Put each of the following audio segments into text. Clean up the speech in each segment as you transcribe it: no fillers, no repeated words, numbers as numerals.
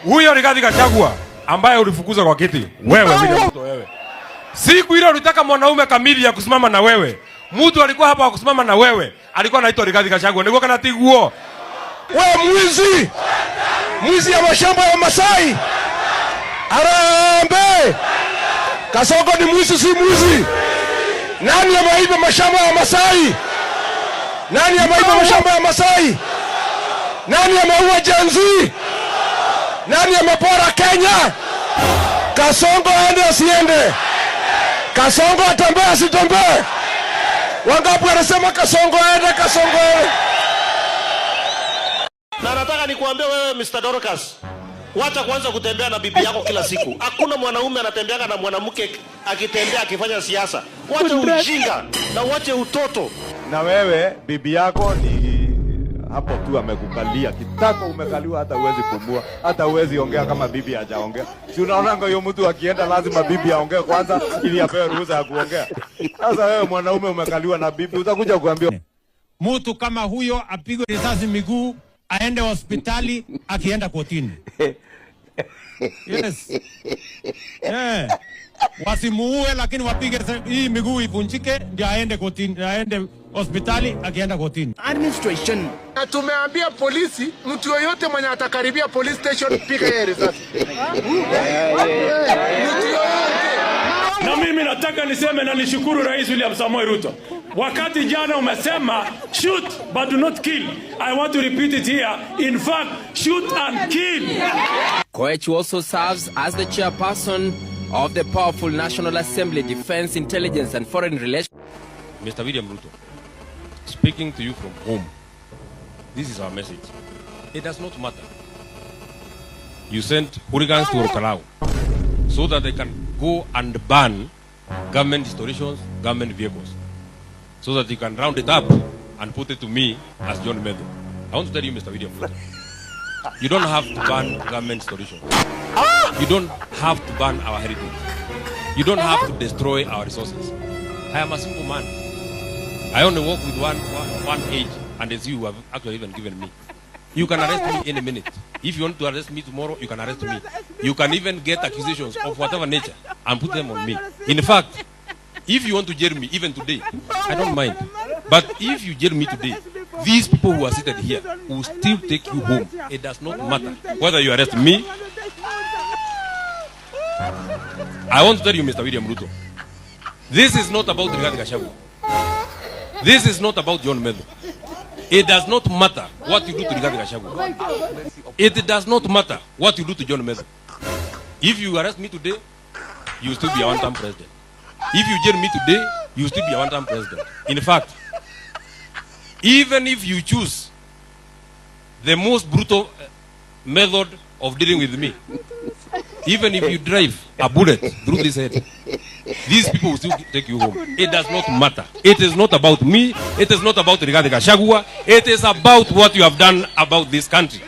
Huyo Rigathi Gachagua ambaye ulifukuza kwa kiti. Wewe William Ruto wewe. Siku ile ulitaka mwanaume kamili ya kusimama na wewe. Mtu alikuwa hapa kusimama na wewe. Alikuwa anaitwa Rigathi Gachagua. Nilikuwa kana tiguo. Wewe mwizi. Mwizi ya mashamba ya Masai. Harambee. Kasongo ni mwizi si mwizi. Nani ameiba mashamba ya Masai? Nani ameiba mashamba ya Masai? Nani ameua Gen Z? Nani amepora Kenya? Kasongo aende asiende? Kasongo atembee asitembee? Wangapi wanasema Kasongo aende, Kasongo aende? Na nataka nikuambie wewe Mr. Dorcas, wacha kwanza kutembea na bibi yako kila siku. Hakuna mwanaume anatembeanga na mwanamke akitembea akifanya siasa. Wacha ujinga na wacha utoto. Na wewe bibi yako ni hapo tu amekukalia kitako, umekaliwa hata uwezi kumbua, hata uwezi ongea kama bibi hajaongea. Si unaona hiyo mtu akienda lazima bibi aongee kwanza ili apewe ruhusa ya kuongea. Sasa wewe mwanaume umekaliwa na bibi, utakuja kuambia mtu kama huyo apigwe risasi miguu aende hospitali akienda kotini. Yes. Yeah. Wasimuue lakini wapige hii miguu ivunjike ndio aende kotini, aende hospitali akienda kotini. Administration. Na tumeambia polisi mtu yoyote mwenye atakaribia police station piga yeye risasi. Na mimi nataka niseme na nishukuru Rais William Samoei Ruto. Wakati jana umesema shoot but do not kill. I want to repeat it here. In fact, shoot and kill. Koech also serves as the chairperson of the powerful National Assembly Defense, Intelligence and Foreign Relations. Mr. William Ruto, speaking to you from home, this is our message. It does not matter. You sent hooligans to Orkalau so that they can go and ban government installations, government vehicles, so that you can round it up and put it to me as John Medho. I want to tell you, Mr. William Ruto, you don't have to ban government installations. You don't have to ban our heritage. You don't have to destroy our resources. I am a simple man. I only work with one age, and it's you have actually even given me. You can arrest me any minute. If you want to arrest me tomorrow, you can arrest me. You can even get accusations of whatever nature and put them on me. In fact, if you want to jail me even today, I don't mind. But if you jail me today, these people who are seated here will still take you home. It does not matter whether you arrest me. I want to tell you, Mr. William Ruto, this is not about Rigathi Gachagua. This is not about John Medho. It does not matter what you do to Rigathi Gachagua. It does not matter what you do to John Medho. If you arrest me today, you will still be a one-term president. If you jail me today, you will still be a one-term president. In fact, even if you choose the most brutal method of dealing with me, even if you drive a bullet through this head, these people will still take you home. It does not matter. It is not about me. It is not about Rigathi Gachagua. It is about what you have done about this country.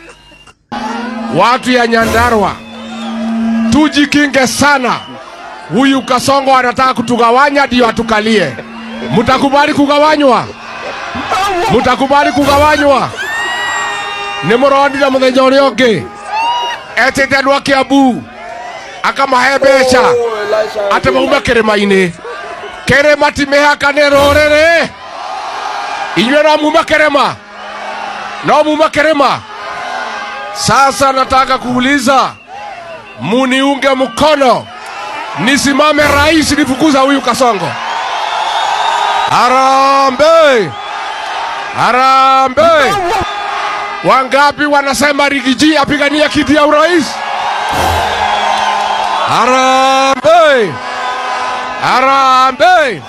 Watu ya Nyandarua, tujikinge sana. Huyu Kasongo anataka kutugawanya ndio atukalie. Mutakubali kugawanywa? Mutakubali kugawanywa? Nimurondira muthenya uria ungi etete andũ a Kiambu akamahe mbeca ate mauma kĩrĩma-inĩ. Kĩrĩma ti mĩhaka nĩ rũrĩrĩ. Inyuĩ no muma kĩrĩma? No muma kĩrĩma? Sasa nataka kuuliza, muniunge mkono nisimame rais nifukuza huyu Kasongo. Harambee! Harambee! Wangapi wanasema Rigiji apigania kiti ya urais? Harambee! Harambee!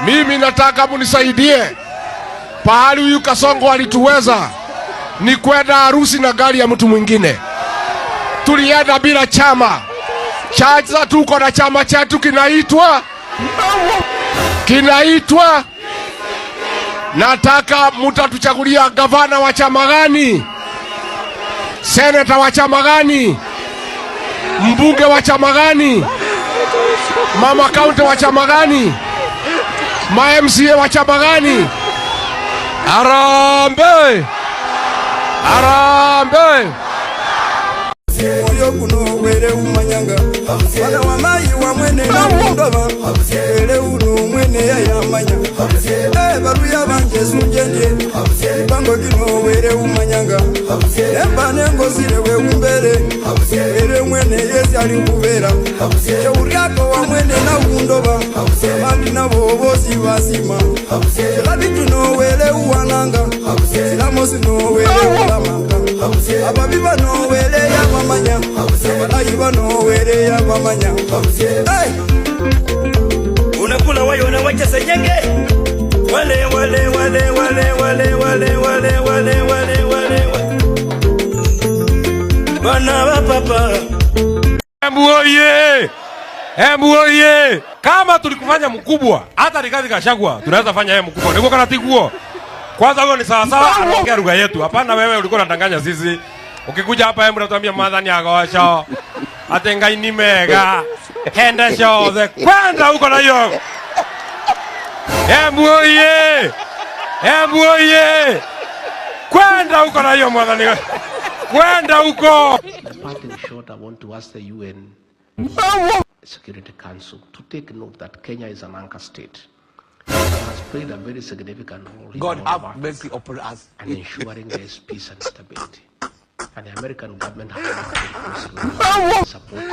Mimi nataka munisaidie. Pahali huyu Kasongo alituweza ni kwenda harusi na gari ya mtu mwingine. Tulienda bila chama. Sasa tuko na chama chetu kinaitwa nataka mutatuchagulia gavana wa chama gani? Seneta wa chama gani? Mbunge wa chama gani? Mama kaunti wa chama gani? Ma MCA wa chama gani? Harambee! Harambee! Oyo kuno wele umanyanga Wala wamayi wa mwene na mundova Wele uno mwene ya yamanya Baruya banje sunjendye Bango kino wele umanyanga Emba nengo zile we umbele Wele mwene yezi alikuvera Shauriako wa mwene na mundova Mandi na bobosi wasima Labi tuno wele uwananga Silamo sino wele ulamanga Ababiba no wele ya mamanya Abalayiba no wele ya mamanya Unakula wayo na wachesa nyenge Wale wale wale wale wale wale wale wale wale wale Bana wa papa Embu oye kama tulikufanya mkubwa hata Rigathi Gachagua tunaweza fanya yeye mkubwa niko kana tiguo kwanza huyo ni sawa sawa anaongea lugha yetu hapana wewe ulikuwa unadanganya sisi ukikuja hapa Embu unatuambia madhani agosho atenga ini mega henda show the kwenda huko na hiyo Embu oye kwenda huko na hiyo madhani kwenda huko. In short, I want to ask the UN Security Council to take note that Kenya is an anchor state. It has played a very significant role in God have mercy upon us. and ensuring there is peace and stability. And the American government has been supporting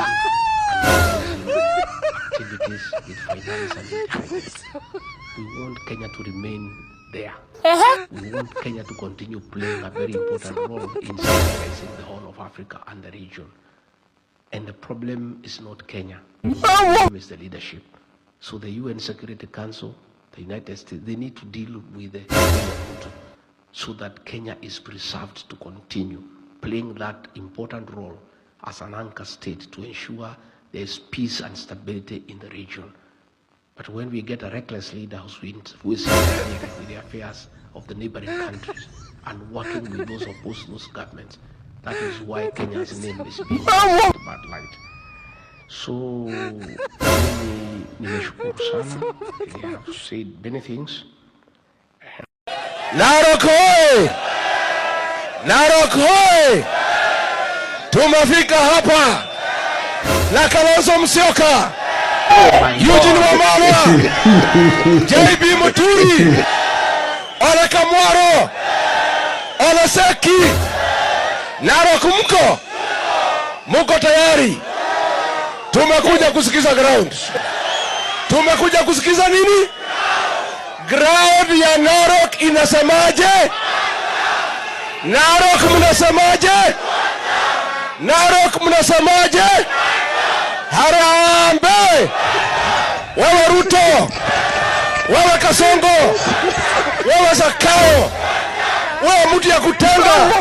activities with finance and intelligence. We want Kenya to remain there. We want Kenya to continue playing a very important role in stabilizing the whole of Africa and the region. And the problem is not Kenya. The problem is the leadership. So the UN Security Council, the United States, they need to deal with the so that Kenya is preserved to continue playing that important role as an anchor state to ensure there is peace and stability in the region. But when we get a reckless leader who is interfering with the affairs of the neighboring countries and working with those opposed those governments, that is why Kenya's name is being in a bad light. So, nimeshukuru sana. They have said many things. Narok hoye! Narok hoye! Tumefika hapa na Kalonzo Musyoka, Eugene Wamalwa, JB Muturi, Ole Kamwaro, Ole Seki. Narok muko tayari? Tumekuja kusikiza ground. Tumekuja kusikiza nini? Ground ya Narok inasemaje? Narok mnasemaje? Narok mnasemaje? Harambe! Wewe Ruto, wewe Kasongo, wewe Zakayo, wewe mtu ya kutenga